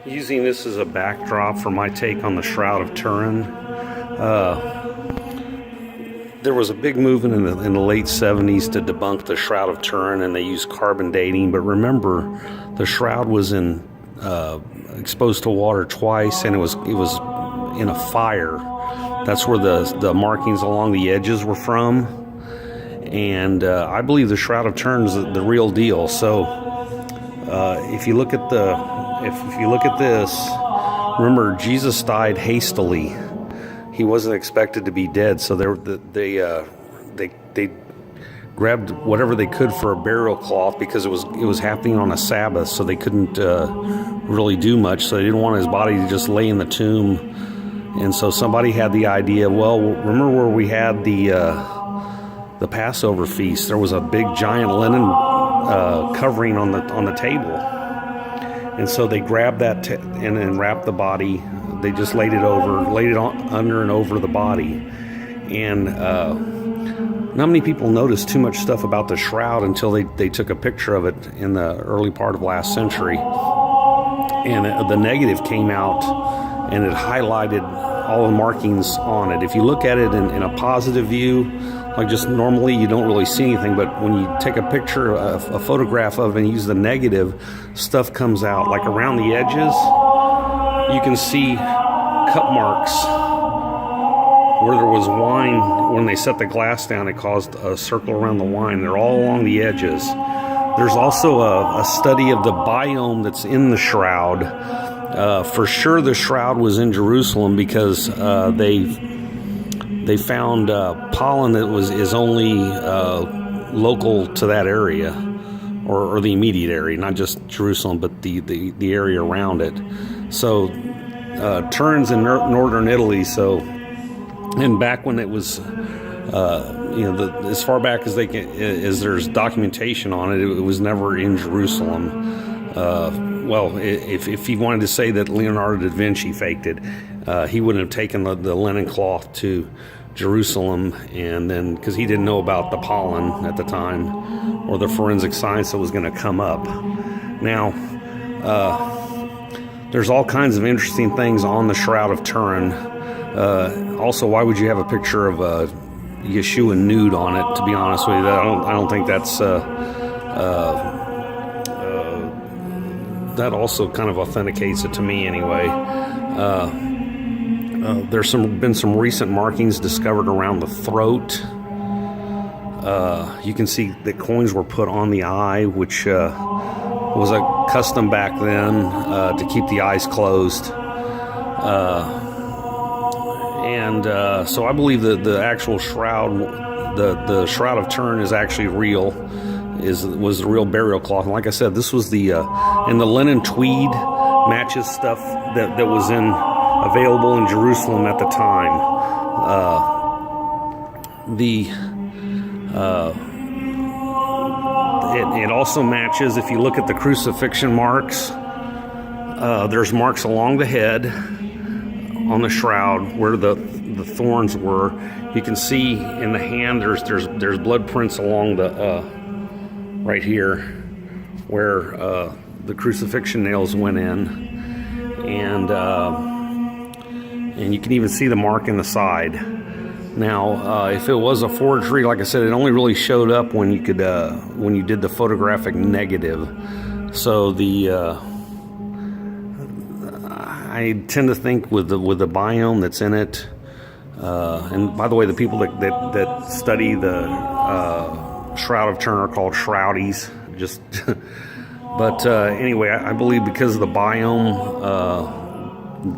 Using this as a backdrop for my take on the Shroud of Turin, there was a big movement in the late 70s to debunk the Shroud of Turin, and they used carbon dating. But remember, the Shroud was exposed to water twice, and it was in a fire. That's where the markings along the edges were from. And I believe the Shroud of Turin is the real deal. So if you look at this, remember, Jesus died hastily. He wasn't expected to be dead, so they grabbed whatever they could for a burial cloth because it was happening on a Sabbath, so they couldn't really do much. So they didn't want his body to just lay in the tomb, and so somebody had the idea. Well, remember where we had the Passover feast? There was a big giant linen covering on the table. And so they grabbed that and then wrapped the body. They just laid it under and over the body. And not many people noticed too much stuff about the Shroud until they took a picture of it in the early part of last century. And the negative came out, and it highlighted all the markings on it. If you look at it in a positive view, like just normally, you don't really see anything, but when you take a picture, a photograph of it and use the negative, stuff comes out. Like around the edges, you can see cut marks where there was wine. When they set the glass down, it caused a circle around the wine. They're all along the edges. There's also a study of the biome that's in the Shroud. For sure, the Shroud was in Jerusalem because they found pollen that is only local to that area, or the immediate area, not just Jerusalem, but the area around it. So Turin's in northern Italy. So, and back when it was, as far back as there's documentation on it, it was never in Jerusalem. Well, if he wanted to say that Leonardo da Vinci faked it, he wouldn't have taken the linen cloth to Jerusalem, and then because he didn't know about the pollen at the time or the forensic science that was going to come up. Now, there's all kinds of interesting things on the Shroud of Turin. Also, why would you have a picture of Yeshua nude on it? To be honest with you, I don't think that's that also kind of authenticates it to me anyway. There's been some recent markings discovered around the throat. You can see that coins were put on the eye, which was a custom back then to keep the eyes closed. So I believe that the actual Shroud, the Shroud of Turin, is actually real. Was the real burial cloth. And like I said, this was and the linen tweed matches stuff that was available in Jerusalem at the time. It also matches, if you look at the crucifixion marks, there's marks along the head on the Shroud where the thorns were. You can see in the hand there's blood prints along the right here where the crucifixion nails went in, and you can even see the mark in the side. Now, if it was a forgery, like I said, it only really showed up when you did the photographic negative. So I tend to think with the biome that's in it, and by the way, the people that study the Shroud of Turin are called Shroudies. But anyway, I believe because of the biome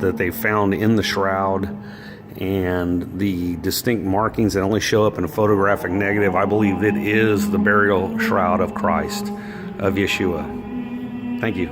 that they found in the Shroud and the distinct markings that only show up in a photographic negative, I believe it is the burial shroud of Christ, of Yeshua. Thank you.